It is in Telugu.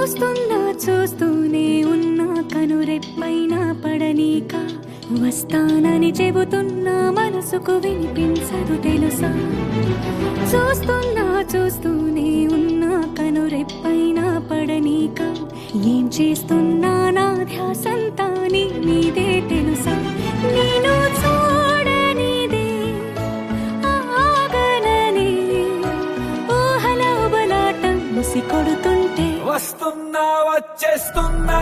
చూస్తున్నా చూస్తూనే ఉన్నా కనురెప్పైన పడనీక వస్తానని చెబుతున్నా మనసుకు వినిపించదు తెలుసా. చూస్తున్నా చూస్తూనే ఉన్నా కనురెప్పైన పడనీక ఏం చేస్తున్నా నా ధ్యాసంతా నీ మీదే తెలుసా. నేను చూడనిదే ఆగననే ఊహల ఉబలాటం ముసి కొడుతుంటే వస్తున్నా వచ్చేస్తున్నా